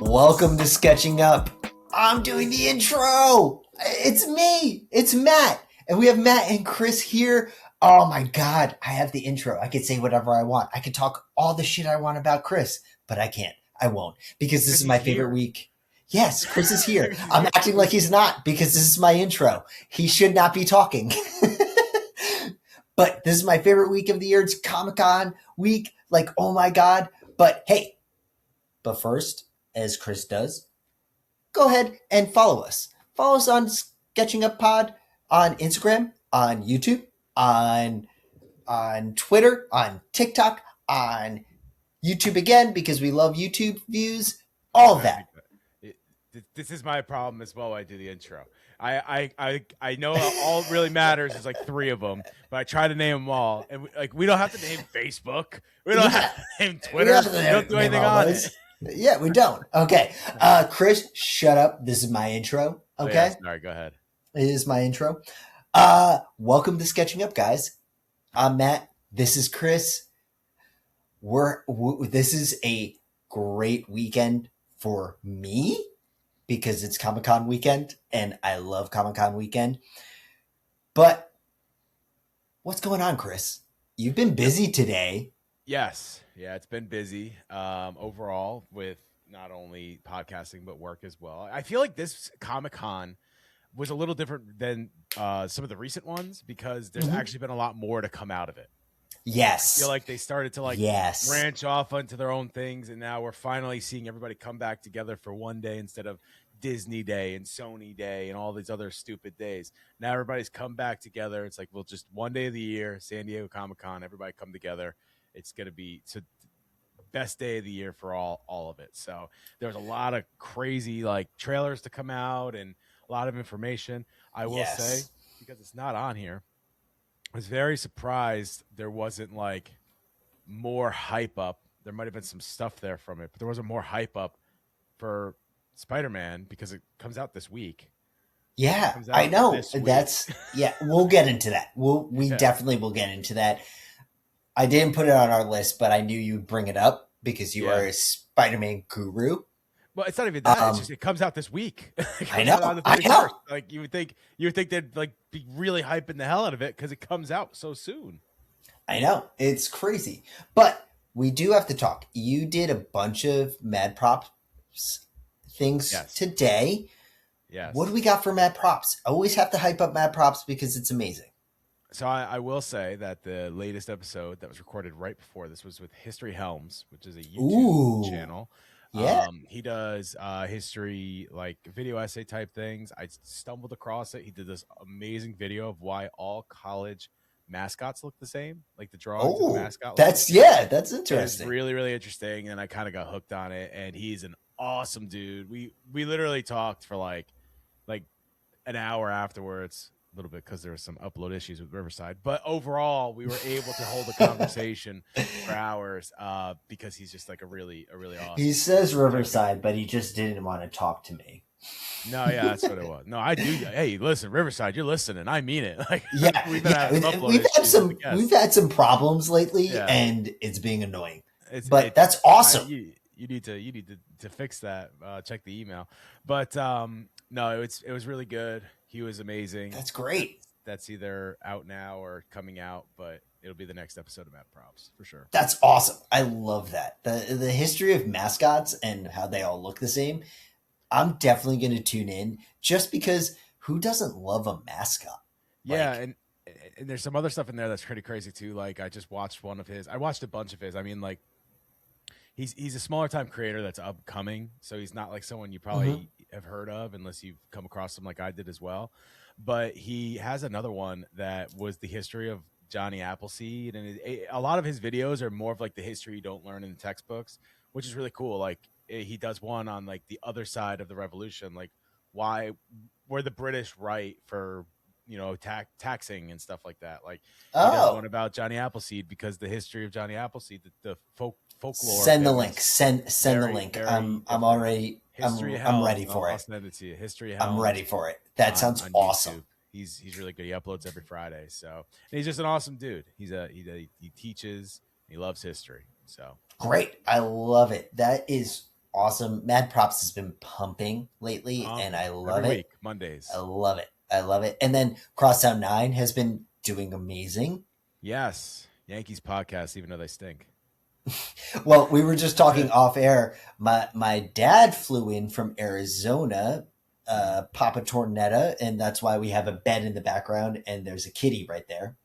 Welcome to Sketching Up. I'm doing the intro. It's me. It's Matt. And we have Matt and Chris here. Oh my God. I have the intro. I could say whatever I want. I could talk all the shit I want about Chris, but I can't. I won't because this is my favorite week. Yes, Chris is here. I'm acting like he's not because this is my intro. He should not be talking. But this is my favorite week of the year. It's Comic-Con week. Like, oh my God. But hey, but first, as Chris does, go ahead and follow us. Follow us on Sketching Up Pod on Instagram, on YouTube, on Twitter, on TikTok, on YouTube again, because we love YouTube views, all of that. This is my problem as well. I do the intro. I know all it really matters is like 3 of them, but I try to name them all. And we don't have to name Facebook. We don't have to name Twitter. We don't do anything on it. Yeah, we don't. Okay. Chris, shut up. This is my intro. Okay. Oh, yeah. All right, go ahead. It is my intro. Welcome to Sketching Up, guys. I'm Matt. This is Chris. This is a great weekend for me because it's Comic-Con weekend and I love Comic-Con weekend. But what's going on, Chris? You've been busy today. Yes. Yeah, it's been busy overall with not only podcasting but work as well. I feel like this Comic-Con was a little different than some of the recent ones because there's actually been a lot more to come out of it. Yes. I feel like they started to branch off onto their own things, and now we're finally seeing everybody come back together for one day instead of Disney Day and Sony Day and all these other stupid days. Now everybody's come back together. It's like, well, just one day of the year, San Diego Comic-Con, everybody come together. It's going to be the best day of the year for all of it. So there's a lot of crazy trailers to come out and a lot of information. I will say, because it's not on here, I was very surprised there wasn't more hype up. There might have been some stuff there from it, but there wasn't more hype up for Spider-Man because it comes out this week. Yeah, I know. We'll get into that. We definitely will get into that. I didn't put it on our list, but I knew you'd bring it up because you are a Spider-Man guru. Well, it's not even that. It's just it comes out this week. I know. You would think they'd be really hyping the hell out of it because it comes out so soon. I know, it's crazy, but we do have to talk. You did a bunch of Mad Props things today. Yes. What do we got for Mad Props? I always have to hype up Mad Props because it's amazing. So I will say that the latest episode that was recorded right before this was with History Helms, which is a YouTube channel. Yeah. He does history, video essay type things. I stumbled across it. He did this amazing video of why all college mascots look the same, like the drawings of the mascot. That's interesting. It's really, really interesting. And I kind of got hooked on it. And he's an awesome dude. We literally talked for like an hour afterwards. A little bit because there were some upload issues with Riverside, but overall we were able to hold a conversation for hours because he's just a really awesome. He says Riverside, but he just didn't want to talk to me. No, yeah, that's what it was. No, I do. Hey, listen, Riverside, you're listening. I mean it. We've had some problems lately, and it's being annoying. That's awesome. You need to fix that. Check the email, but no, it was really good. He was amazing. That's great. That's either out now or coming out, but it'll be the next episode of Mad Props for sure. That's awesome. I love that. The history of mascots and how they all look the same. I'm definitely going to tune in just because who doesn't love a mascot? Yeah, and there's some other stuff in there that's pretty crazy too. I just watched one of his. I watched a bunch of his. I mean, he's a smaller time creator that's upcoming, so he's not someone you probably have heard of unless you've come across him like I did as well. But he has another one that was the history of Johnny Appleseed, and a lot of his videos are more of the history you don't learn in the textbooks, which is really cool. He does one on the other side of the revolution, why were the British right for taxing and stuff like that. He does one about Johnny Appleseed because the history of Johnny Appleseed, the folklore. Send the link. Send the link. I'm already. I'm ready for it. I'll send it to you. History of Helms. I'm ready for it. That sounds awesome. YouTube. He's really good. He uploads every Friday. So and he's just an awesome dude. He teaches. He loves history. So great. I love it. That is awesome. Mad Props has been pumping lately, and I love every it. week, Mondays. I love it. I love it. And then Crosstown 9 has been doing amazing. Yes. Yankees podcast, even though they stink. Well, we were just talking off air. My dad flew in from Arizona, Papa Tornetta, and that's why we have a bed in the background and there's a kitty right there.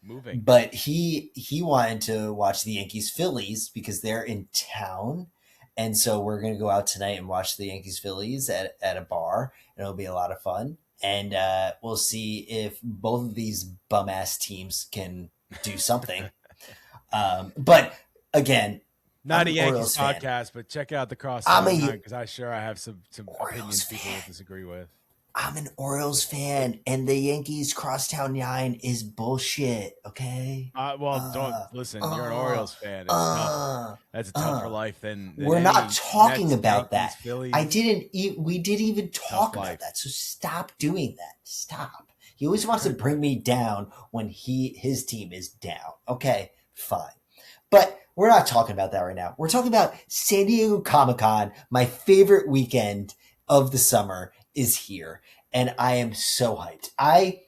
Moving. But he wanted to watch the Yankees Phillies because they're in town. And so we're going to go out tonight and watch the Yankees Phillies at a bar, and it'll be a lot of fun. And we'll see if both of these bum ass teams can do something. But again, not a Yankees Orioles podcast, but check out the cross because I have some opinions people will disagree with. I'm an Orioles fan, and the Yankees Crosstown 9 is bullshit. Okay. Don't listen. You're an Orioles fan. It's tough. That's a tougher life than we're not talking Mets, about Yankees, that. Phillies. We didn't even talk about that. So stop doing that. Stop. He always wants to bring me down when his team is down. Okay, fine. But we're not talking about that right now. We're talking about San Diego Comic-Con, my favorite weekend of the summer is here, and I am so hyped. I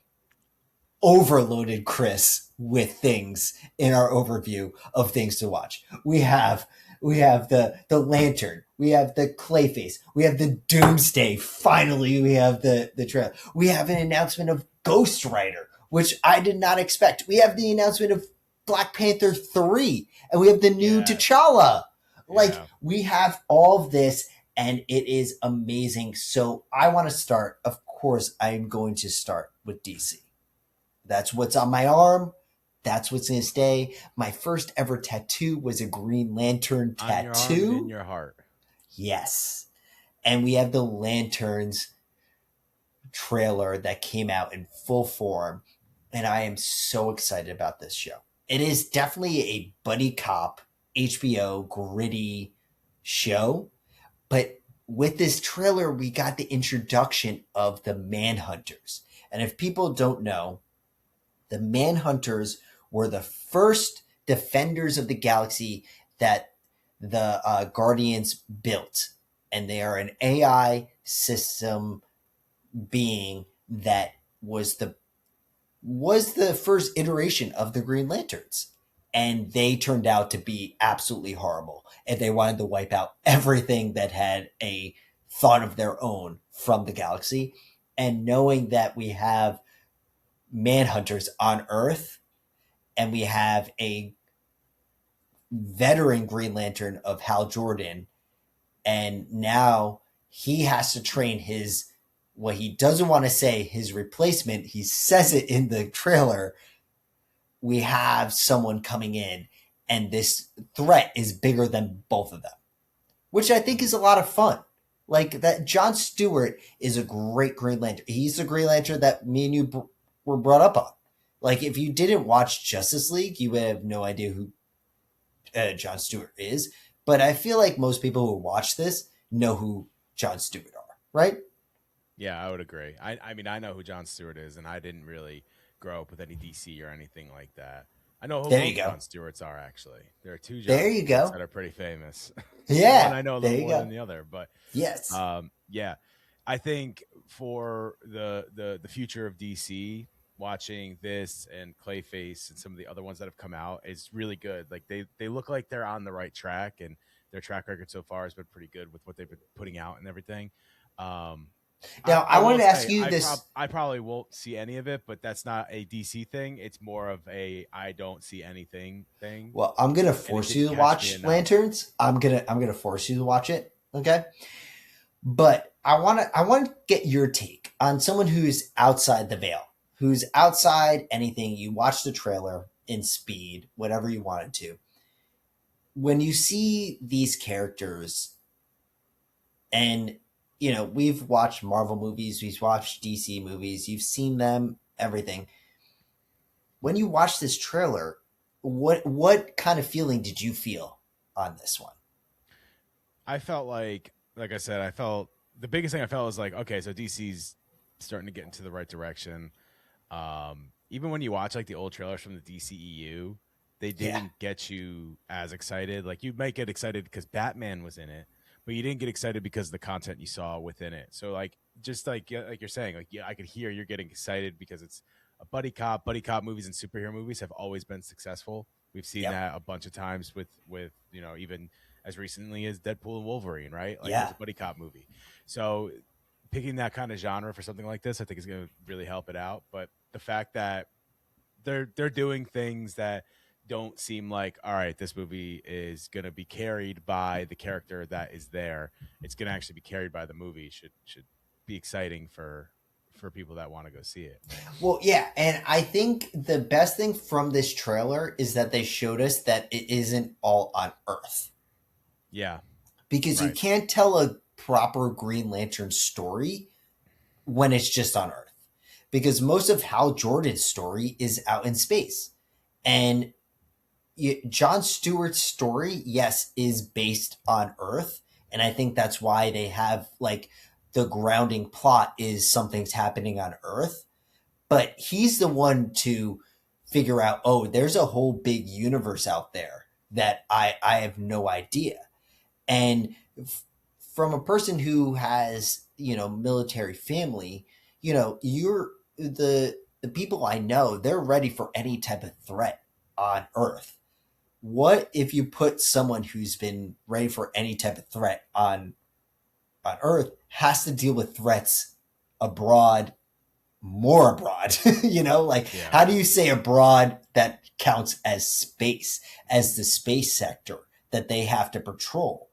overloaded Chris with things in our overview of things to watch. We have the Lantern, we have the Clayface, we have the Doomsday. Finally, we have the trailer. We have an announcement of Ghost Rider, which I did not expect. We have the announcement of Black Panther 3, and we have the new T'Challa. We have all of this, and it is amazing. So I want to start. Of course, I'm going to start with DC. That's what's on my arm. That's what's going to stay. My first ever tattoo was a Green Lantern tattoo. On your arm, in your heart. Yes. And we have the Lanterns trailer that came out in full form. And I am so excited about this show. It is definitely a buddy cop, HBO gritty show. But with this trailer, we got the introduction of the Manhunters. And if people don't know, the Manhunters were the first defenders of the galaxy that the Guardians built. And they are an AI system being that was the first iteration of the Green Lanterns. And they turned out to be absolutely horrible. And they wanted to wipe out everything that had a thought of their own from the galaxy. And knowing that we have Manhunters on Earth, and we have a veteran Green Lantern of Hal Jordan, and now he has to train what he doesn't want to say, his replacement. He says it in the trailer. We have someone coming in, and this threat is bigger than both of them, which I think is a lot of fun. Like that, John Stewart is a great Green Lantern. He's the Green Lantern that me and you were brought up on. Like if you didn't watch Justice League, you would have no idea who John Stewart is. But I feel like most people who watch this know who John Stewart are, right? Yeah, I would agree. I mean, I know who John Stewart is, and I didn't really grow up with any DC or anything like that. I know who both John Stewarts are, actually. There are two John Stewarts that are pretty famous. Yeah. One I know a little more than the other. But yes. Yeah. I think for the future of DC, watching this and Clayface and some of the other ones that have come out is really good. Like they look like they're on the right track, and their track record so far has been pretty good with what they've been putting out and everything. Now, I wanted to ask you this. I probably won't see any of it, but that's not a DC thing. It's more of a I don't see anything thing. Well, I'm gonna force you to watch Lanterns. I'm gonna force you to watch it. Okay, but I want to get your take on someone who's outside the veil, who's outside anything. You watch the trailer in speed, whatever you wanted to. When you see these characters, and you know, we've watched Marvel movies, we've watched DC movies, you've seen them, everything. When you watch this trailer, what kind of feeling did you feel on this one? I felt like I said, the biggest thing I felt was like, okay, so DC's starting to get into the right direction. Even when you watch like the old trailers from the DCEU, they didn't get you as excited. Like, you might get excited because Batman was in it, but you didn't get excited because of the content you saw within it. So like, just like you're saying, like, yeah, I could hear you're getting excited because it's a buddy cop. Buddy cop movies and superhero movies have always been successful. We've seen that a bunch of times with even as recently as Deadpool and Wolverine, right? Like, it was a buddy cop movie. So picking that kind of genre for something like this, I think is going to really help it out. But the fact that they're doing things that don't seem like, all right, this movie is going to be carried by the character that is there. It's going to actually be carried by the movie. Should be exciting for people that want to go see it. Well, yeah, and I think the best thing from this trailer is that they showed us that it isn't all on Earth. Yeah. Because you can't tell a proper Green Lantern story when it's just on Earth. Because most of Hal Jordan's story is out in space. And John Stewart's story, yes, is based on Earth. And I think that's why they have, like, the grounding plot is something's happening on Earth. But he's the one to figure out, oh, there's a whole big universe out there that I have no idea. And from a person who has, military family, you're the people I know, they're ready for any type of threat on Earth. What if you put someone who's been ready for any type of threat on Earth has to deal with threats abroad, more abroad, How do you say abroad that counts as space, as the space sector that they have to patrol?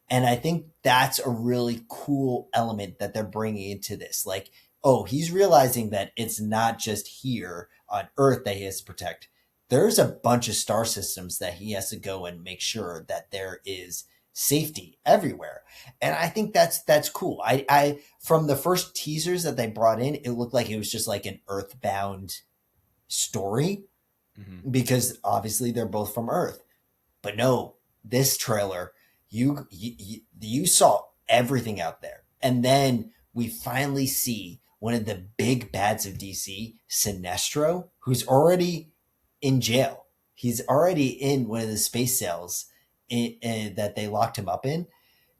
And I think that's a really cool element that they're bringing into this. Like, oh, he's realizing that it's not just here on Earth that he has to protect. There's a bunch of star systems that he has to go and make sure that there is safety everywhere. And I think that's cool. I from the first teasers that they brought in, it looked like it was just like an Earthbound story, because obviously they're both from Earth. But no, this trailer, you saw everything out there. And then we finally see one of the big bads of DC, Sinestro, who's already in jail. He's already in one of the space cells that they locked him up in.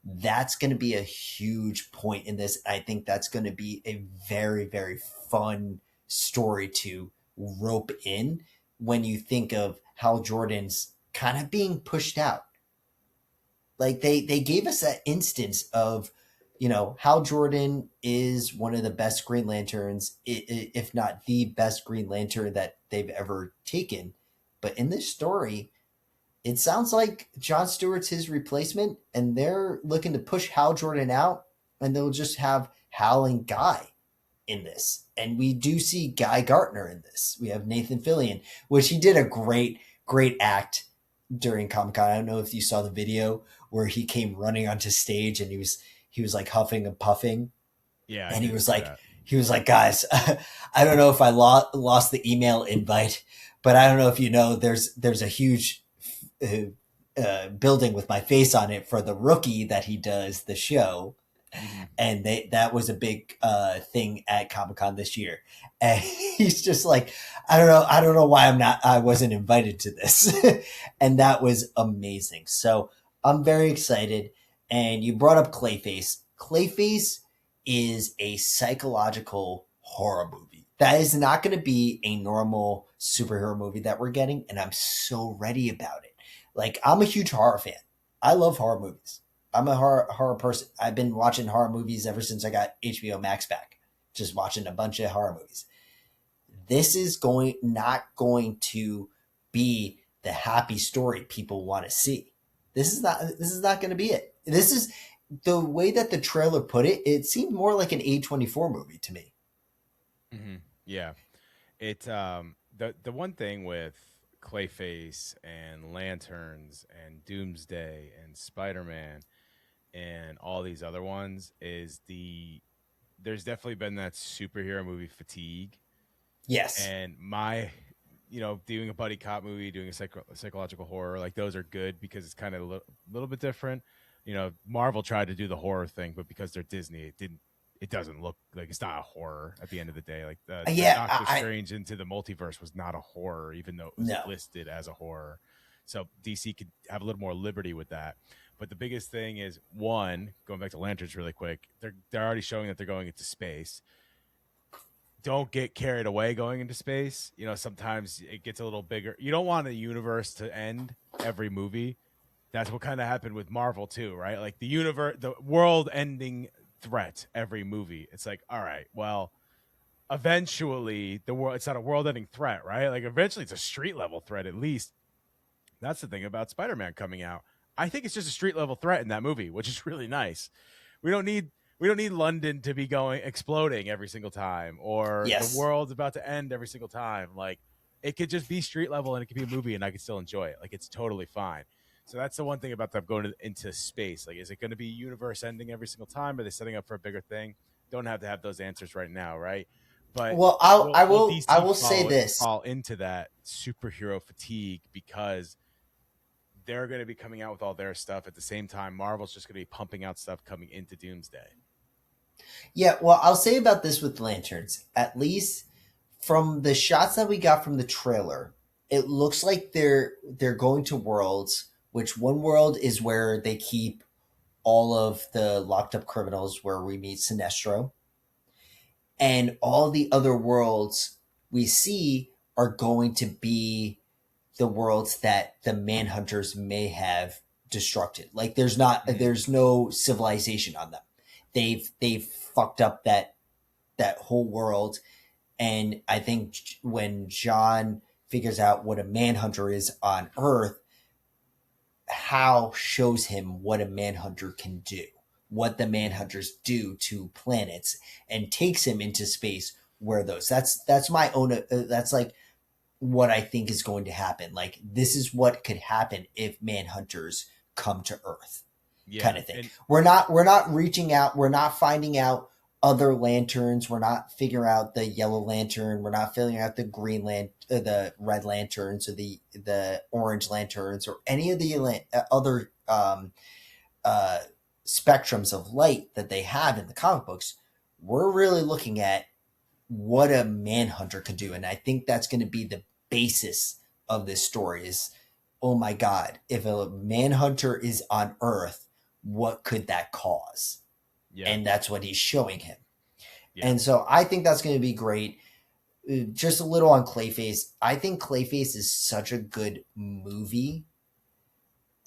That's going to be a huge point in this. I think that's going to be a very, very fun story to rope in when you think of Hal Jordan's kind of being pushed out. Like, they gave us that instance of, Hal Jordan is one of the best Green Lanterns, if not the best Green Lantern that they've ever taken. But in this story, it sounds like Jon Stewart's his replacement, and they're looking to push Hal Jordan out, and they'll just have Hal and Guy in this. And we do see Guy Gardner in this. We have Nathan Fillion, which he did a great act during Comic-Con. I don't know if you saw the video where he came running onto stage and he was like huffing and puffing. Yeah. And he was like, guys, I don't know if I lost the email invite, but I don't know if there's a huge building with my face on it for the Rookie that he does the show. And that was a big thing at Comic-Con this year. And he's just like, I don't know why I wasn't invited to this. And that was amazing. So I'm very excited. And you brought up Clayface. Clayface is a psychological horror movie. That is not going to be a normal superhero movie that we're getting. And I'm so ready about it. Like, I'm a huge horror fan. I love horror movies. I'm a horror person. I've been watching horror movies ever since I got HBO Max back. Just watching a bunch of horror movies. This is not going to be the happy story people want to see. This is not going to be it. This is the way that the trailer put it. It seemed more like an A24 movie to me. Yeah, it the one thing with Clayface and Lanterns and Doomsday and Spider-Man and all these other ones is there's definitely been that superhero movie fatigue. Yes. And doing a buddy cop movie, doing a psychological horror, like, those are good because it's kind of a little bit different. Marvel tried to do the horror thing, but because they're Disney, it it doesn't look like, it's not a horror at the end of the day. Like the Yeah, Doctor Strange into the multiverse was not a horror, even though it was listed as a horror. So DC could have a little more liberty with that. But the biggest thing is, one, going back to Lanterns really quick, they're already showing that they're going into space. Don't get carried away going into space. You know, sometimes it gets a little bigger. You don't want a universe to end every movie. That's what kind of happened with Marvel too, right? Like the world-ending threat every movie. It's like, all right, well, eventually it's not a world-ending threat, right? Like eventually it's a street-level threat at least. That's the thing about Spider-Man coming out. I think it's just a street-level threat in that movie, which is really nice. We don't need London to be exploding every single time, or the world's about to end every single time. Like, it could just be street level and it could be a movie and I could still enjoy it. Like, it's totally fine. So that's the one thing about them going into space. Like, is it going to be universe ending every single time? Are they setting up for a bigger thing? Don't have to have those answers right now, right? But well, I will say this: fall into that superhero fatigue because they're going to be coming out with all their stuff at the same time. Marvel's just going to be pumping out stuff coming into Doomsday. Yeah, well, I'll say about this with Lanterns, at least from the shots that we got from the trailer, it looks like they're going to worlds, which one world is where they keep all of the locked up criminals, where we meet Sinestro. And all the other worlds we see are going to be the worlds that the Manhunters may have destructed. Like there's no civilization on them. They've fucked up that whole world. And I think when John figures out what a Manhunter is on Earth, Hal shows him what a Manhunter can do, what the Manhunters do to planets, and takes him into space where that's my own, that's like what I think is going to happen. Like, this is what could happen if Manhunters come to Earth, kind of thing. And we're not reaching out. We're not finding out other lanterns. We're not figuring out the yellow lantern. We're not figuring out the the red lanterns, or the orange lanterns, or any of the other spectrums of light that they have in the comic books. We're really looking at what a Manhunter could do. And I think that's going to be the basis of this story is, oh my God, if a Manhunter is on Earth, what could that cause? Yeah. And that's what he's showing him. Yeah. And so I think that's going to be great. Just a little on Clayface. I think Clayface is such a good movie.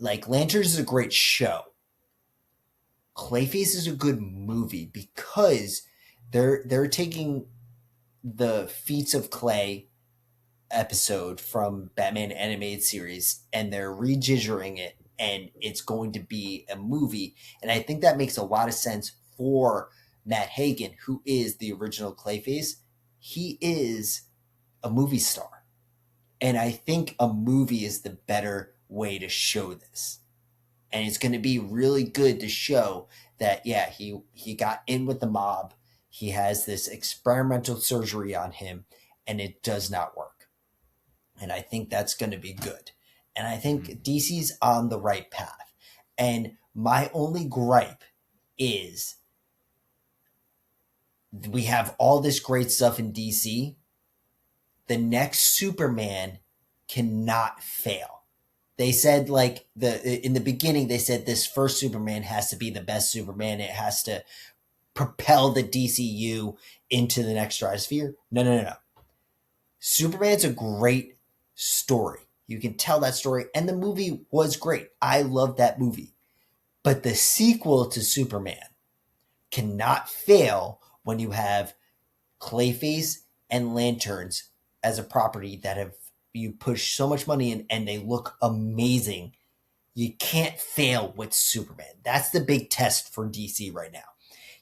Like, Lanterns is a great show. Clayface is a good movie because they're taking the Feats of Clay episode from Batman animated series and they're rejiggering it, and it's going to be a movie. And I think that makes a lot of sense for Matt Hagen, who is the original Clayface. He is a movie star. And I think a movie is the better way to show this. And it's going to be really good to show that, yeah, he got in with the mob. He has this experimental surgery on him, and it does not work. And I think that's going to be good. And I think DC's on the right path. And my only gripe is we have all this great stuff in DC. The next Superman cannot fail. They said, like, in the beginning, they said this first Superman has to be the best Superman. It has to propel the DCU into the next stratosphere. No. Superman's a great story. You can tell that story, and the movie was great. I love that movie. But the sequel to Superman cannot fail when you have Clayface and Lanterns as a property that have you push so much money in, and they look amazing. You can't fail with Superman. That's the big test for DC right now.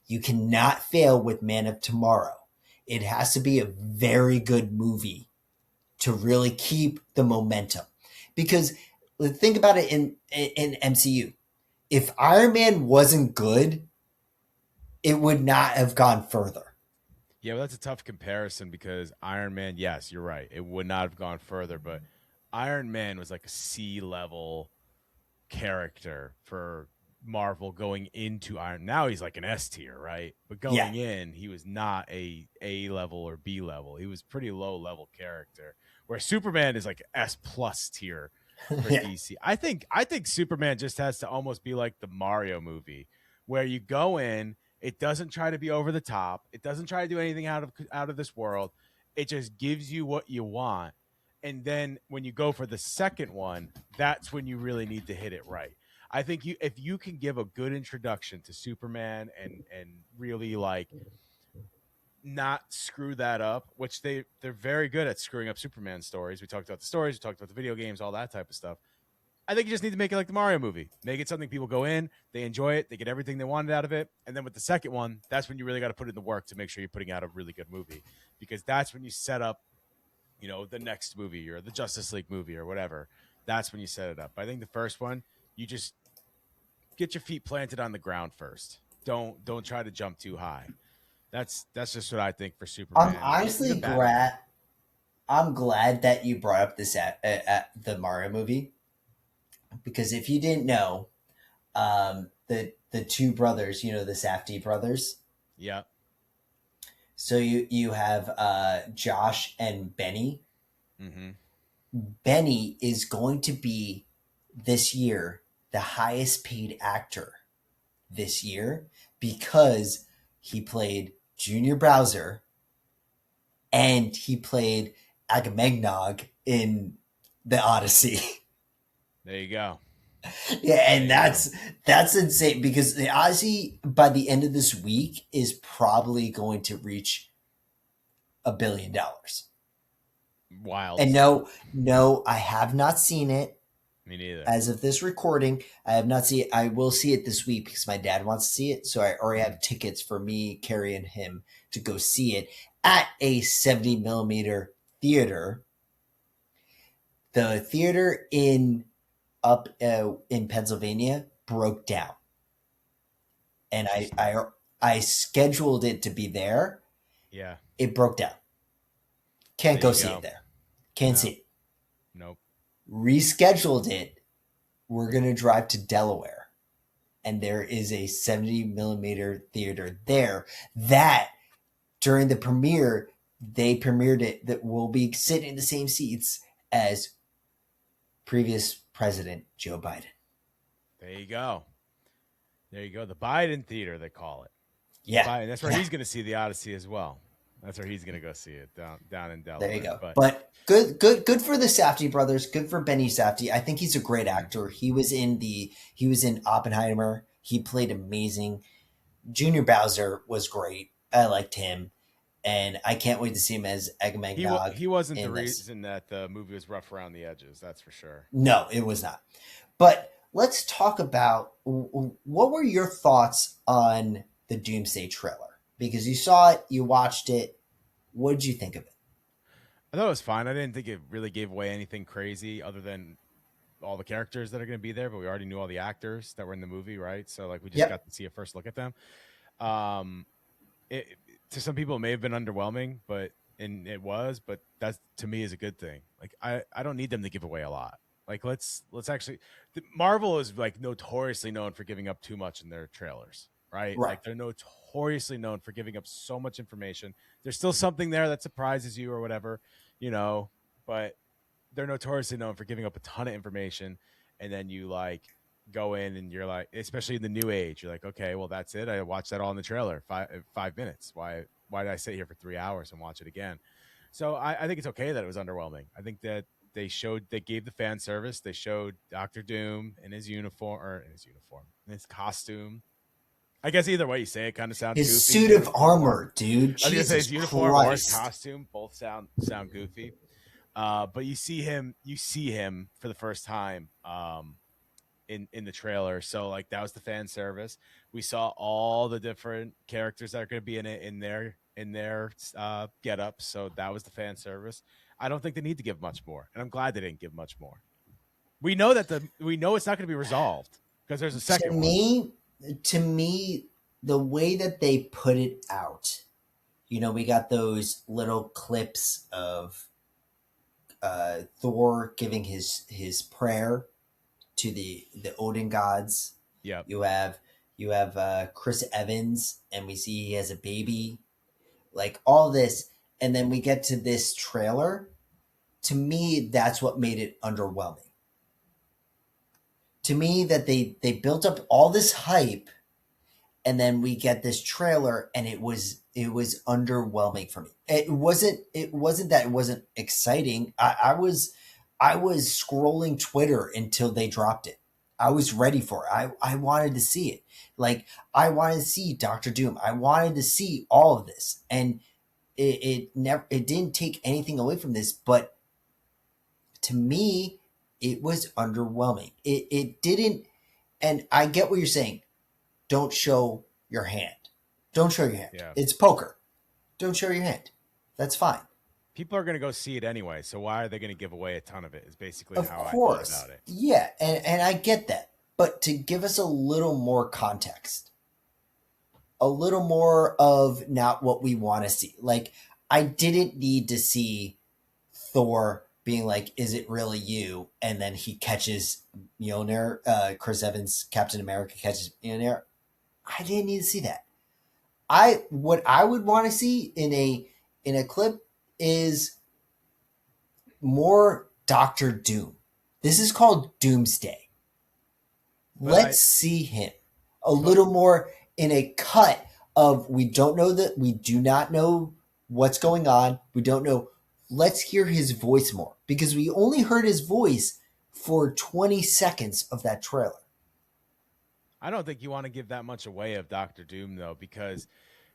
You cannot fail with Man of Tomorrow. It has to be a very good movie to really keep the momentum. Because think about it in MCU. If Iron Man wasn't good, it would not have gone further. Yeah, well, that's a tough comparison because Iron Man, yes, you're right. It would not have gone further, but Iron Man was like a C-level character for Marvel going into Iron. Now he's like an S tier, right? But Yeah. going in, he was not A level or B level. He was pretty low level character. Where Superman is like S plus tier for Yeah. DC. I think Superman just has to almost be like the Mario movie, where you go in, it doesn't try to be over the top, it doesn't try to do anything out of this world. It just gives you what you want. And then when you go for the second one, that's when you really need to hit it right. I think if you can give a good introduction to Superman and really like not screw that up, which they're very good at screwing up Superman stories. We talked about the stories, we talked about the video games, all that type of stuff. I think you just need to make it like the Mario movie. Make it something people go in, they enjoy it, they get everything they wanted out of it, and then with the second one, that's when you really got to put in the work to make sure you're putting out a really good movie, because that's when you set up, the next movie or the Justice League movie or whatever. That's when you set it up. I think the first one, you just get your feet planted on the ground first. Don't try to jump too high. That's just what I think for Superman. I'm honestly glad. I'm glad that you brought up this at the Mario movie, because if you didn't know, the two brothers, the Safdie brothers. Yeah. So you have Josh and Benny. Mm-hmm. Benny is going to be this year the highest paid actor this year, because he played Junior Bowser and he played Agamemnon in the Odyssey. There you go. Yeah, and that's insane, because the Odyssey by the end of this week is probably going to reach $1 billion. Wild. And no, I have not seen it. Me neither. As of this recording, I have not seen it. I will see it this week because my dad wants to see it. So I already have tickets for me, Carrie, and him to go see it at a 70 millimeter theater. The theater in Pennsylvania broke down, and I scheduled it to be there. Yeah, it broke down. Can't go see it there. Can't see it. Nope. Rescheduled it. We're gonna drive to Delaware, and there is a 70 millimeter theater there that during the premiere they premiered it, that will be sitting in the same seats as previous President Joe Biden. There you go. The Biden Theater, they call it. Yeah. Biden. That's where he's going to see the Odyssey as well. That's where he's going to go see it, down in Delaware. There you go. But good for the Safdie brothers. Good for Benny Safdie. I think he's a great actor. He was in Oppenheimer. He played amazing. Junior Bowser was great. I liked him. And I can't wait to see him as Agamemnon. He wasn't the reason that the movie was rough around the edges. That's for sure. No, it was not. But let's talk about, what were your thoughts on the Doomsday trailer? Because you saw it, you watched it. What did you think of it? I thought it was fine. I didn't think it really gave away anything crazy other than all the characters that are going to be there. But we already knew all the actors that were in the movie, right? So we just got to see a first look at them. To some people, it may have been underwhelming, and it was, but that to me is a good thing. I don't need them to give away a lot. Let's actually. Marvel is notoriously known for giving up too much in their trailers, right? They're notoriously known for giving up so much information. There's still something there that surprises you or whatever, but they're notoriously known for giving up a ton of information, and then you go in and you're especially in the new age, you're okay, well, that's it. I watched that all in the trailer, 5 minutes. Why did I sit here for 3 hours and watch it again? So I think it's okay that it was underwhelming. I think that they gave the fan service. They showed Dr. Doom in his his costume. I guess either way you say it kind of sounds goofy. His suit of armor, dude. I was going to say his uniform or his costume both sound goofy. But you see him for the first time in the trailer. So that was the fan service. We saw all the different characters that are going to be in it in their get up. So that was the fan service. I don't think they need to give much more, and I'm glad they didn't give much more. We know it's not going to be resolved because there's a second one. To me, the way that they put it out, we got those little clips of Thor giving his prayer to the Odin gods. Yeah. You have Chris Evans, and we see he has a baby, like all this, and then we get to this trailer. To me, that's what made it underwhelming. To me, that they built up all this hype, and then we get this trailer, and it was underwhelming for me. It wasn't that it wasn't exciting. I was scrolling Twitter until they dropped it. I was ready for it. I wanted to see it. Like, I wanted to see Doctor Doom. I wanted to see all of this, and it didn't take anything away from this, but to me, it was underwhelming. It didn't, and I get what you're saying. Don't show your hand. Don't show your hand. Yeah. It's poker. Don't show your hand. That's fine. People are going to go see it anyway, so why are they going to give away a ton of it? Is basically Of how course. I feel about it. Yeah, and I get that. But to give us a little more context, a little more of not what we want to see. Like, I didn't need to see Thor being like, "Is it really you?" And then he catches Mjolnir. Chris Evans, Captain America, catches Mjolnir. I didn't need to see that. What I would want to see in a clip is more Doctor Doom. This is called Doomsday. Let's see him a little more in a cut of, we do not know what's going on. We don't know. Let's hear his voice more, because we only heard his voice for 20 seconds of that trailer. I don't think you want to give that much away of Doctor Doom, though, because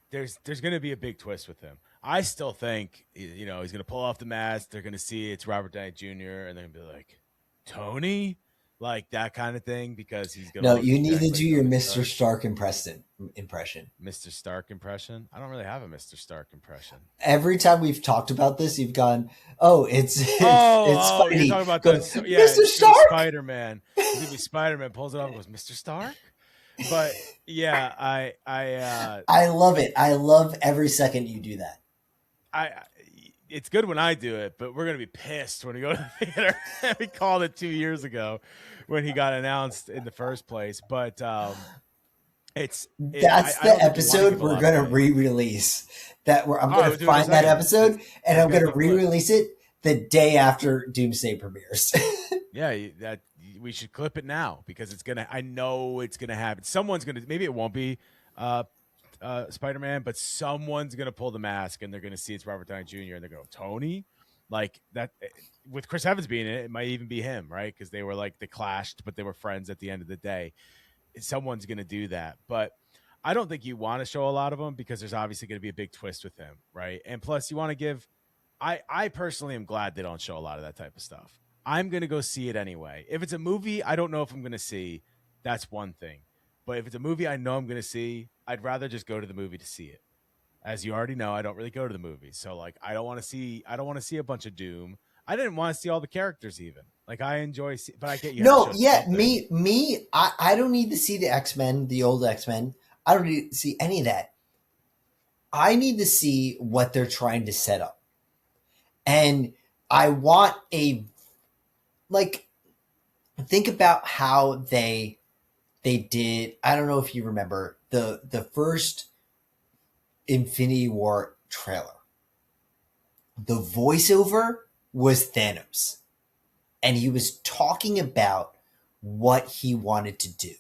there's going to be a big twist with him. I still think, he's going to pull off the mask. They're going to see it's Robert Downey Jr. and they're going to be like, Tony? Like that kind of thing, because he's going to... No, you need to do your Mr. Stark impression. Mr. Stark impression? I don't really have a Mr. Stark impression. Every time we've talked about this, you've gone, it's funny. You're talking about this. Yeah, Mr. Stark? Spider-Man. Maybe Spider-Man pulls it off and goes, Mr. Stark? But yeah, I love it. I love every second you do that. It's good when I do it, but we're gonna be pissed when we go to the theater. We called it 2 years ago when he got announced in the first place. But that's the episode we're gonna re-release. I'm gonna find that episode, and I'm gonna re-release it the day after Doomsday premieres. Yeah, we should clip it now, because I know it's gonna happen. Someone's gonna, maybe it won't be Spider-Man, but someone's gonna pull the mask and they're gonna see it's Robert Downey Jr. and they're going, Tony, like that. With Chris Evans being in it, it might even be him, right? Because they were like, they clashed, but they were friends at the end of the day. Someone's gonna do that, but I don't think you want to show a lot of them, because there's obviously gonna be a big twist with him, right? And plus, you want to give. I personally am glad they don't show a lot of that type of stuff. I'm gonna go see it anyway. If it's a movie I don't know if I'm gonna see, that's one thing. But if it's a movie I know I'm going to see, I'd rather just go to the movie to see it. As you already know, I don't really go to the movies. So like, I don't want to see a bunch of Doom. I didn't want to see all the characters even. Like, I enjoy, but I get you. No, yeah, I don't need to see the X-Men, the old X-Men. I don't need to see any of that. I need to see what they're trying to set up. And I want think about how they did. I don't know if you remember the first Infinity War trailer. The voiceover was Thanos, and he was talking about what he wanted to do,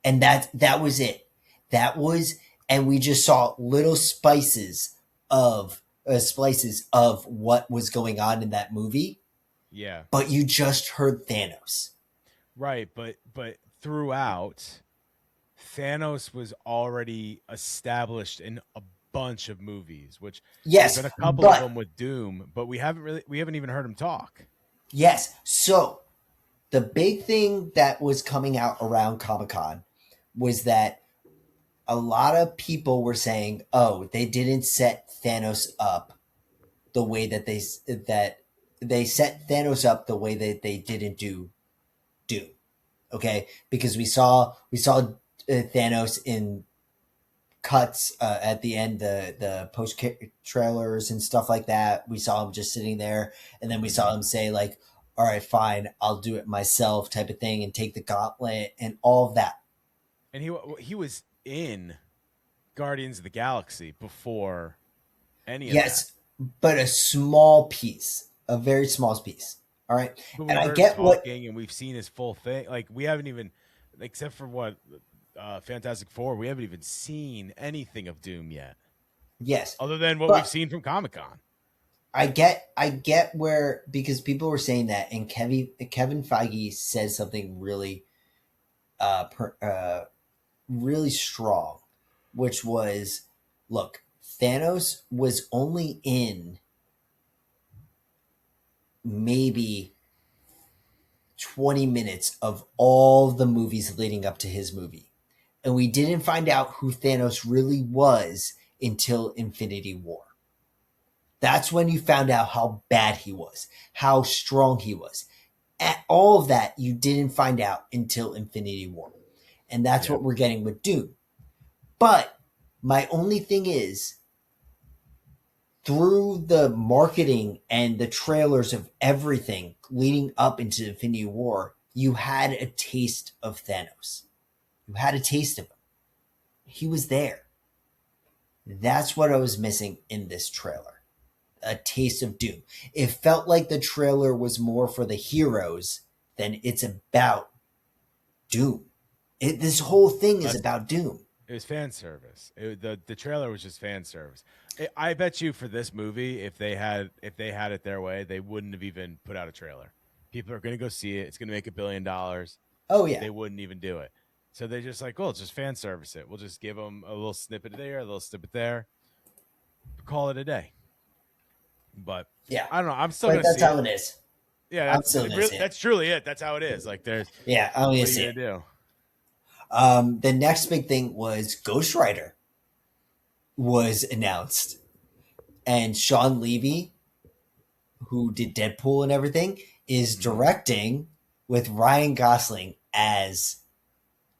and that was it. And we just saw little slices of what was going on in that movie. Yeah, but you just heard Thanos, right? But throughout, Thanos was already established in a bunch of movies, which yes, there's been a couple of them with Doom, but we haven't even heard him talk. Yes. So the big thing that was coming out around Comic-Con was that a lot of people were saying, "Oh, they didn't set Thanos up the way that they set Thanos up the way that they didn't do Doom." Okay, because we saw Thanos in cuts at the end, the post trailers and stuff like that. We saw him just sitting there, and then we saw him say like, all right, fine, I'll do it myself type of thing and take the gauntlet and all of that. And he was in Guardians of the Galaxy before any of that. Yes, but a small piece, a very small piece. All right. But And we've I heard him get what, talking, and we've seen his full thing. Like we haven't even, except for what Fantastic Four, we haven't even seen anything of Doom yet, yes, other than what we've but seen from Comic Con. I get where, because people were saying that, and Kevin Feige said something really, really strong, which was, look, Thanos was only in maybe 20 minutes of all the movies leading up to his movie. And we didn't find out who Thanos really was until Infinity War. That's when you found out how bad he was, how strong he was. All of that you didn't find out until Infinity War. And that's what we're getting with Doom. But my only thing is, through the marketing and the trailers of everything leading up into Infinity War, you had a taste of Thanos. You had a taste of him. He was there. That's what I was missing in this trailer. A taste of Doom. It felt like the trailer was more for the heroes than it's about Doom. This whole thing is about Doom. It was fan service. The trailer was just fan service. I bet you for this movie, if they had it their way, they wouldn't have even put out a trailer. People are going to go see it. It's going to make $1 billion. Oh yeah, they wouldn't even do it. So they're just like, well, it's just fan service it. We'll just give them a little snippet there, a little snippet there, call it a day. But yeah, I don't know. I'm still going to see. That's how it is. Yeah, that's truly it. That's how it is. Like there's I'm going to see it. The next big thing was Ghost Rider was announced, and Sean Levy, who did Deadpool and everything, is directing with Ryan Gosling as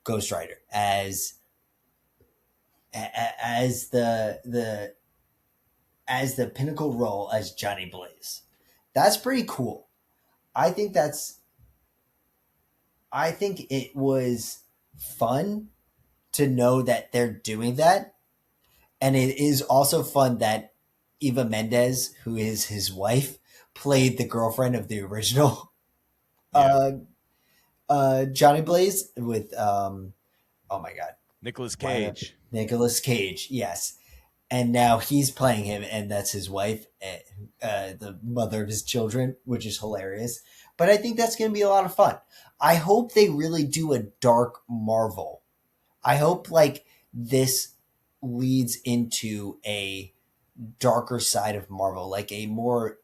Ghost Rider, as the pinnacle role as Johnny Blaze. That's pretty cool. I think it was fun to know that they're doing that. And it is also fun that Eva Mendes, who is his wife, played the girlfriend of the original Johnny Blaze with oh my god, Nicolas Cage. Nicolas Cage, yes. And now he's playing him, and that's his wife, the mother of his children, which is hilarious. But I think that's going to be a lot of fun. I hope they really do a dark Marvel. I hope like this leads into a darker side of Marvel, like a more,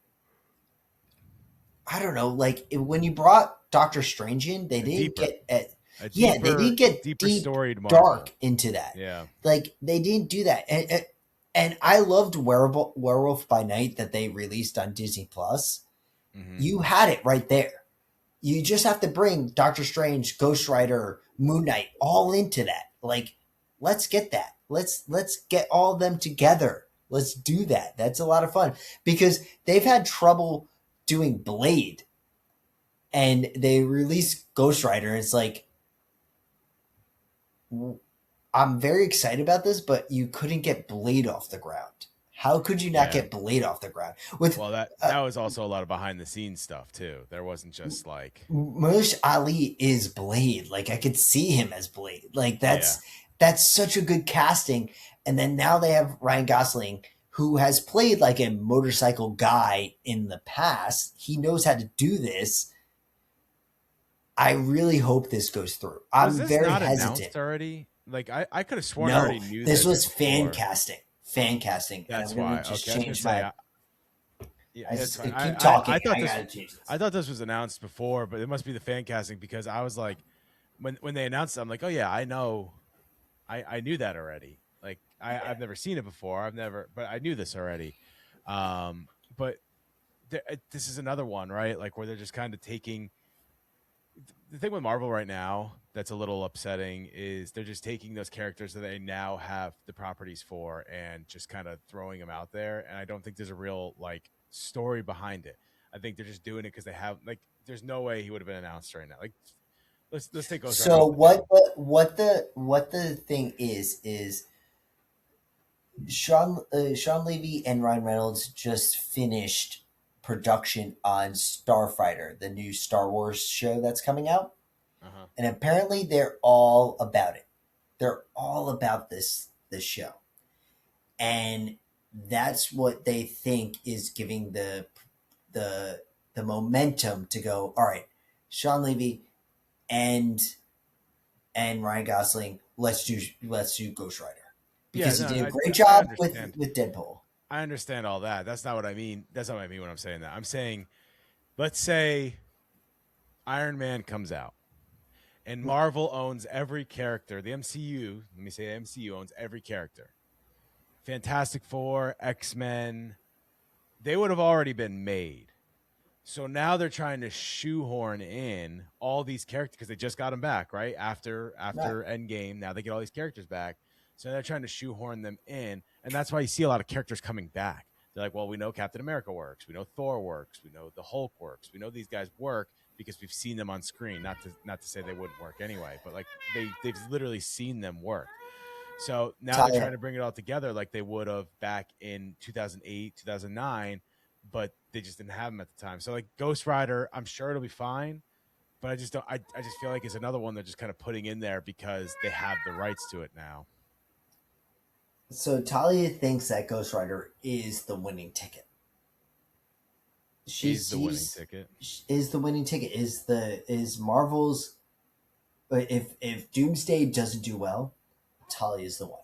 I don't know, like when you brought Doctor Strange in, they didn't get they didn't get deeper storied Marvel. Dark into that. Yeah, like they didn't do that, and I loved Werewolf by Night that they released on Disney Plus. You had it right there. You just have to bring Doctor Strange, Ghost Rider, Moon Knight all into that. Like, let's get that. Let's get all of them together. Let's do that. That's a lot of fun because they've had trouble doing Blade, and they released Ghost Rider. And it's like, I'm very excited about this, but you couldn't get Blade off the ground. How could you not get Blade off the ground? That was also a lot of behind the scenes stuff too. There wasn't just like Mush Ali is Blade. Like I could see him as Blade. Like that's such a good casting. And then now they have Ryan Gosling, who has played like a motorcycle guy in the past. He knows how to do this. I really hope this goes through. I'm very hesitant. Already? Like I could have sworn I already knew this was fan casting. That's why. Change my. Keep talking. I thought this was announced before, but it must be the fan casting because I was like, when they announced it, I'm like, oh yeah, I know, I knew that already. Like I've never seen it before. But I knew this already. But this is another one, right? Like where they're just kind of taking. The thing with Marvel right now that's a little upsetting is they're just taking those characters that they now have the properties for and just kind of throwing them out there. And I don't think there's a real like story behind it. I think they're just doing it because they have like. There's no way he would have been announced right now. Like, let's take Ghost Rider So off the table. what the thing is Sean Levy and Ryan Reynolds just finished production on Starfighter, the new Star Wars show that's coming out, Uh-huh. and apparently they're all about it. They're all about this show, and that's what they think is giving the the momentum to go. All right, Sean Levy and Ryan Gosling, let's do Ghost Rider Yeah, because he no, did a great I job understand. with Deadpool. I understand all that. That's not what I mean. That's not what I mean when I'm saying that. I'm saying, let's say Iron Man comes out and Marvel owns every character. The MCU, let me say the MCU owns every character. Fantastic Four, X-Men, they would have already been made. So now they're trying to shoehorn in all these characters because they just got them back, right? After Right. Endgame, now they get all these characters back. So they're trying to shoehorn them in, and that's why you see a lot of characters coming back. They're like, well, we know Captain America works, we know Thor works, we know the Hulk works, we know these guys work because we've seen them on screen. Not to say they wouldn't work anyway, but like they've literally seen them work. So now they're trying to bring it all together like they would have back in 2008, 2009, but they just didn't have them at the time. So like Ghost Rider, I'm sure it'll be fine, but I just don't. I just feel like it's another one they're just kind of putting in there because they have the rights to it now. So Talia thinks that Ghost Rider is the winning ticket. She's the winning ticket. Is the winning ticket. Is Marvel's. But if Doomsday doesn't do well, Talia is the one,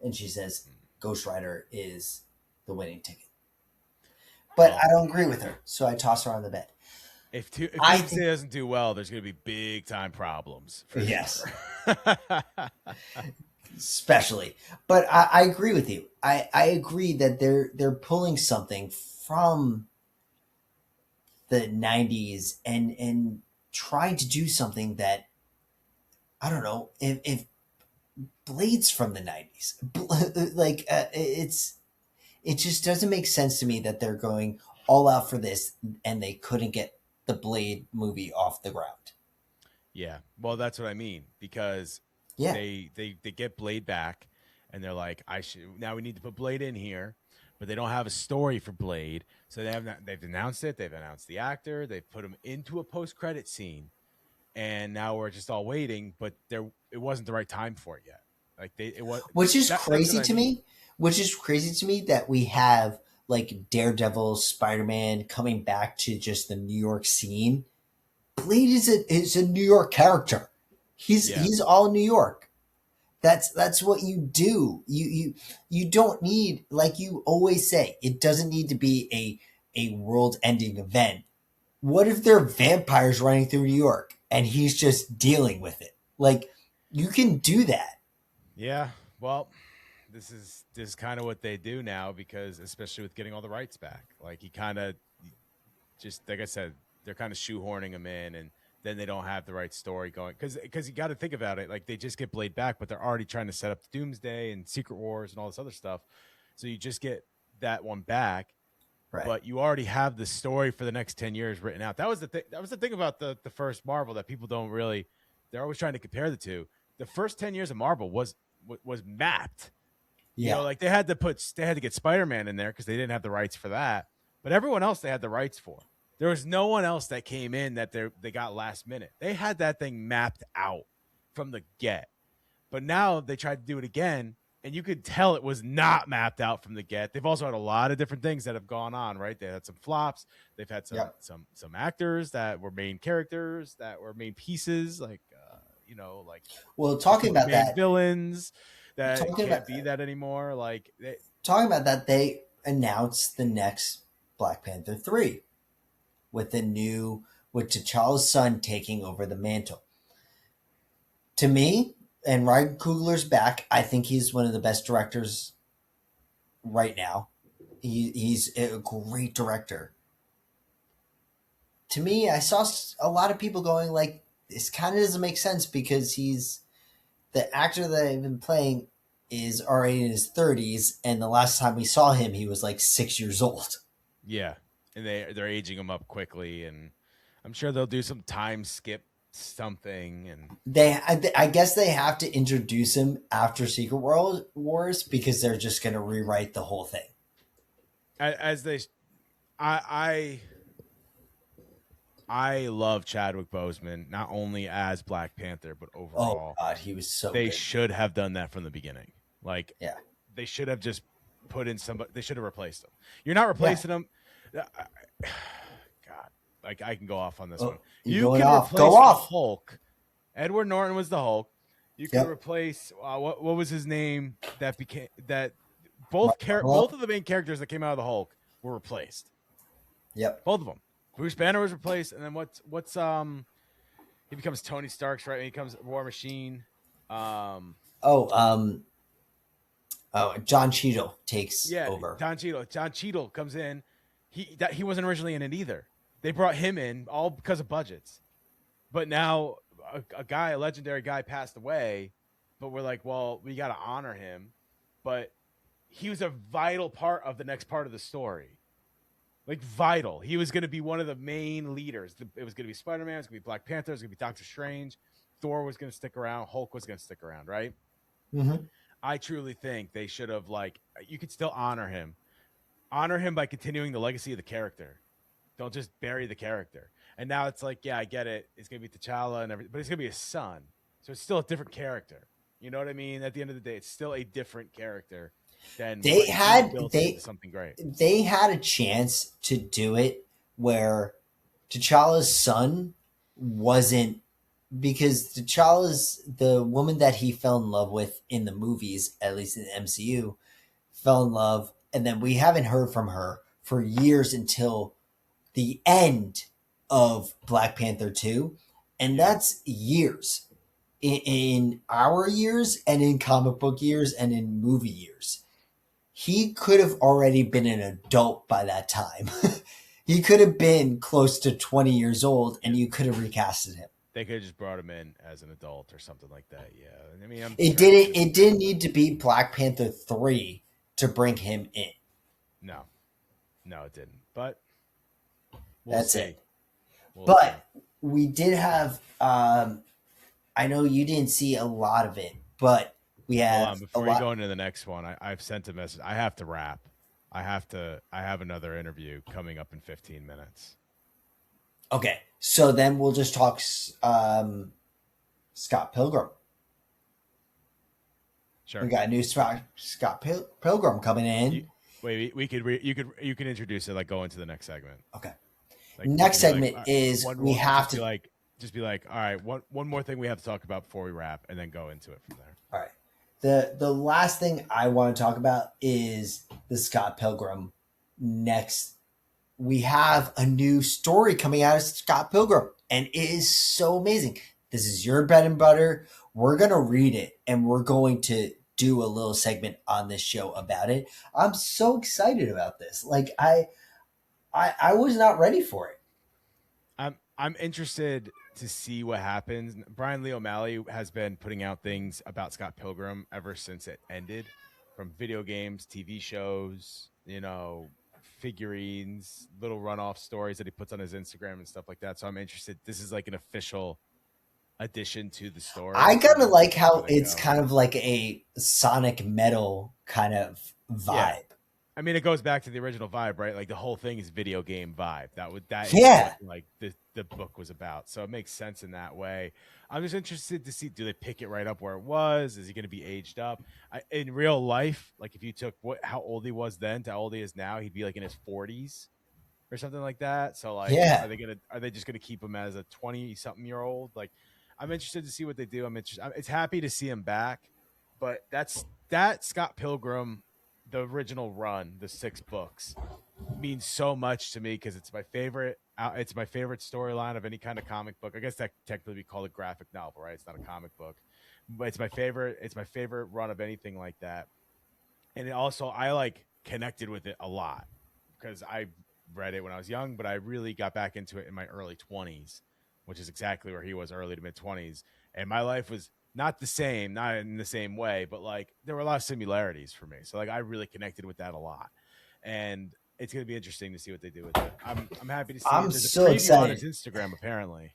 and she says Ghost Rider is the winning ticket. But I don't agree with her, so I toss her on the bed. If Doomsday doesn't do well, there's going to be big time problems. For yes. Sure. Especially. But I agree with you. I agree that they're pulling something from the 90s and trying to do something that, I don't know, if Blade's from the 90s. Like, it just doesn't make sense to me that they're going all out for this and they couldn't get the Blade movie off the ground. Yeah. Well, that's what I mean, because they get Blade back and they're like, now we need to put Blade in here, but they don't have a story for Blade. So they've announced it. They've announced the actor. They've put him into a post-credit scene. And now we're just all waiting, but it wasn't the right time for it yet. Like it was, which is crazy to me. Which is crazy to me that we have like Daredevil, Spider-Man coming back to just the New York scene. Blade is a New York character. He's all New York. That's what you do. You don't need, like you always say, it doesn't need to be a world-ending event. What if there are vampires running through New York and he's just dealing with it? Like, you can do that. Yeah. Well, this is kind of what they do now, because especially with getting all the rights back, like he kind of just, like I said, they're kind of shoehorning him in, and then they don't have the right story going, because you got to think about it, like they just get Blade back, but they're already trying to set up the Doomsday and Secret Wars and all this other stuff. So you just get that one back, right, but you already have the story for the next 10 years written out. That was the thing about the first Marvel that people don't really, they're always trying to compare the two. The first 10 years of Marvel was mapped. Yeah. You know, like they had to get Spider-Man in there because they didn't have the rights for that. But everyone else they had the rights for. There was no one else that came in that they got last minute. They had that thing mapped out from the get. But now they tried to do it again, and you could tell it was not mapped out from the get. They've also had a lot of different things that have gone on, right? They had some flops. They've had some actors that were main characters, that were main pieces, like talking about that, villains that can't be that anymore. Like talking about that, they announced the next Black Panther 3 with T'Challa's son taking over the mantle. To me, and Ryan Coogler's back, I think he's one of the best directors right now. He's a great director. To me, I saw a lot of people going like, this kind of doesn't make sense because he's the actor that I've been playing is already in his 30s, and the last time we saw him, he was like 6 years old. Yeah. and they're aging him up quickly, and I'm sure they'll do some time skip something, and I guess they have to introduce him after Secret World Wars because they're just going to rewrite the whole thing. as they, I love Chadwick Boseman not only as Black Panther but overall. Oh God, he was so. They good. should have done that from the beginning. Like, yeah, they should have just put in somebody. They should have replaced him. You're not replacing him. God, like I can go off on this one. You can replace the Hulk. Edward Norton was the Hulk. You can replace what was his name that became that both of the main characters that came out of the Hulk were replaced. Yep, both of them. Bruce Banner was replaced, and then what's he becomes Tony Stark's right. He becomes War Machine. John Cheadle takes over. John Cheadle comes in. He wasn't originally in it either. They brought him in all because of budgets. But now a legendary guy passed away, but we're like, well, we got to honor him. But he was a vital part of the next part of the story. Like, vital. He was going to be one of the main leaders. It was going to be Spider-Man. It was going to be Black Panther. It was going to be Doctor Strange. Thor was going to stick around. Hulk was going to stick around, right? Mm-hmm. I truly think they should have, you could still honor him. Honor him by continuing the legacy of the character. Don't just bury the character. And now it's like, yeah, I get it. It's going to be T'Challa and everything, but it's going to be his son. So it's still a different character. You know what I mean? At the end of the day, it's still a different character than something great. They had a chance to do it where T'Challa's son wasn't, because T'Challa's the woman that he fell in love with in the movies, at least in the MCU, fell in love, and then we haven't heard from her for years until the end of Black Panther 2, and that's years in our years and in comic book years and in movie years. He could have already been an adult by that time. He could have been close to 20 years old, and you could have recasted him. They could have just brought him in as an adult or something like that. Yeah, I mean, it didn't need to be Black Panther 3 to bring him in. No, it didn't. But that's see. It. But we did have. I know you didn't see a lot of it, but we have. Before you go into the next one, I've sent a message. I have to wrap. I have another interview coming up in 15 minutes. Okay, so then we'll just talk Scott Pilgrim. Sure. We got a new Scott Pilgrim coming in. You could introduce it, go into the next segment. Okay. Next segment is we have to be like, all right, one more thing we have to talk about before we wrap, and then go into it from there. All right. The last thing I want to talk about is the Scott Pilgrim. Next, we have a new story coming out of Scott Pilgrim, and it is so amazing. This is your bread and butter. We're going to read it, and we're going to do a little segment on this show about it. I'm so excited about this. I was not ready for it. I'm interested to see what happens. Brian Lee O'Malley has been putting out things about Scott Pilgrim ever since it ended, from video games, TV shows, figurines, little runoff stories that he puts on his Instagram and stuff like that. So I'm interested. This is like an official addition to the story. I kind of like how it's kind of like a Sonic Metal kind of vibe. Yeah. I mean, it goes back to the original vibe, right? Like the whole thing is video game vibe. That is what, the book was about. So it makes sense in that way. I'm just interested to see, do they pick it right up where it was? Is he going to be aged up? In real life, if you took how old he was then to how old he is now, he'd be in his 40s or something like that. So are they just going to keep him as a 20-something-year-old? I'm interested to see what they do. It's happy to see him back, but that Scott Pilgrim, the original run, the 6 books, means so much to me because it's my favorite. It's my favorite storyline of any kind of comic book. I guess that technically we call it graphic novel, right? It's not a comic book, but it's my favorite. It's my favorite run of anything like that. And I connected with it a lot because I read it when I was young, but I really got back into it in my early 20s, which is exactly where he was, early to mid 20s. And my life was not in the same way, but there were a lot of similarities for me. So I really connected with that a lot. And it's going to be interesting to see what they do with it. I'm happy to see I'm it. There's so a preview excited. on his Instagram, apparently.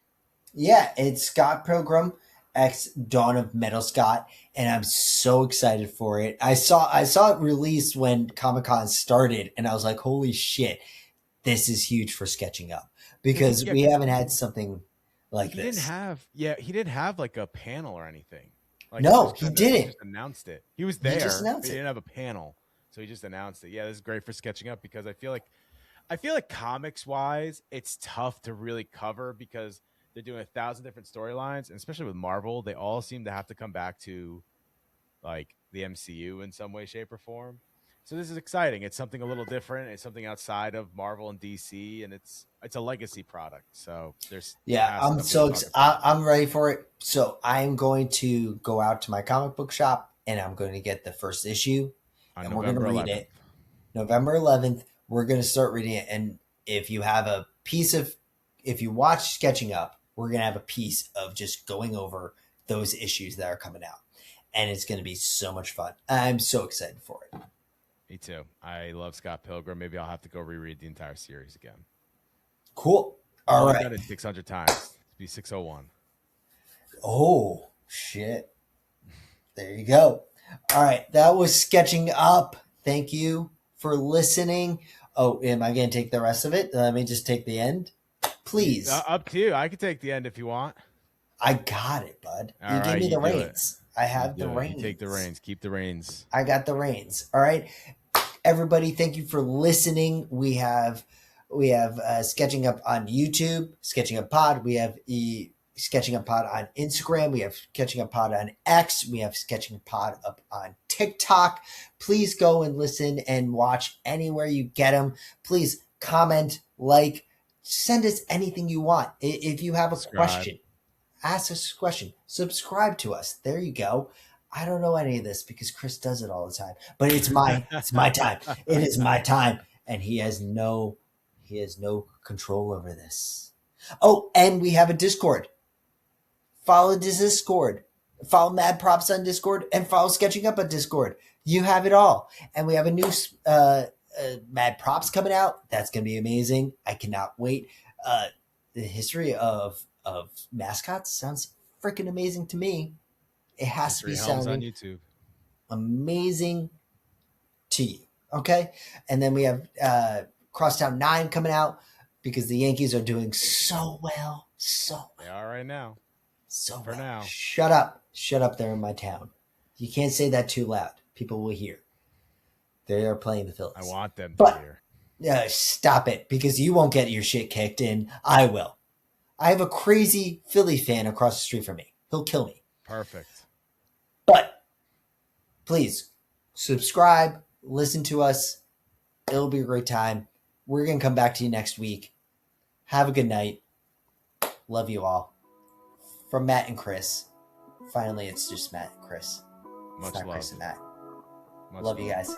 Yeah, it's Scott Pilgrim X Dawn of Metal Scott, and I'm so excited for it. I saw it released when Comic-Con started, and I was like, holy shit, this is huge for sketching up because we haven't had something like this. He didn't have like a panel or anything. Like no, he didn't. He just announced it. He was there. He didn't have a panel, so he just announced it. Yeah, this is great for sketching up because I feel like comics wise, it's tough to really cover because they're doing 1,000 different storylines, and especially with Marvel, they all seem to have to come back to like the MCU in some way, shape, or form. So this is exciting. It's something a little different. It's something outside of Marvel and DC, and it's a legacy product. So I'm so excited. I'm ready for it. So I'm going to go out to my comic book shop and I'm going to get the first issue, and we're going to read it. November 11th, we're going to start reading it. And if you watch Sketching Up, we're going to have a piece of just going over those issues that are coming out, and it's going to be so much fun. I'm so excited for it. Me too. I love Scott Pilgrim. Maybe I'll have to go reread the entire series again. Cool. All right. I've done it 600 times. It'll be 601. Oh, shit. There you go. All right. That was Sketching Up. Thank you for listening. Oh, am I going to take the rest of it? Let me just take the end. Please. Up to you. I can take the end if you want. I got it, bud. You gave me the reins. I have the reins. You take the reins. Keep the reins. I got the reins. All right. Everybody, thank you for listening. We have Sketching Up on YouTube, Sketching Up Pod. We have Sketching Up Pod on Instagram. We have Sketching Up Pod on X. We have Sketching Pod up on TikTok. Please go and listen and watch anywhere you get them. Please comment, like, send us anything you want. If you have a question, ask us a question. Subscribe to us. There you go. I don't know any of this because Chris does it all the time, but it's my time. It is my time, and he has no control over this. Oh, and we have a Discord. Follow the Discord. Follow Mad Props on Discord, and follow Sketching Up on Discord. You have it all, and we have a new Mad Props coming out. That's going to be amazing. I cannot wait. The history of mascots sounds freaking amazing to me. It has to be sounding on YouTube. Amazing to you. Okay. And then we have Crosstown 9 coming out because the Yankees are doing so well. They are right now. For now. Shut up. Shut up there in my town. You can't say that too loud. People will hear. They are playing the Phillies. I want them to hear. Stop it, because you won't get your shit kicked in. I will. I have a crazy Philly fan across the street from me. He'll kill me. Perfect. But please subscribe, listen to us. It'll be a great time. We're going to come back to you next week. Have a good night. Love you all. From Matt and Chris. Finally, it's just Matt and Chris. Much it's not love. Chris and Matt. Much love you guys.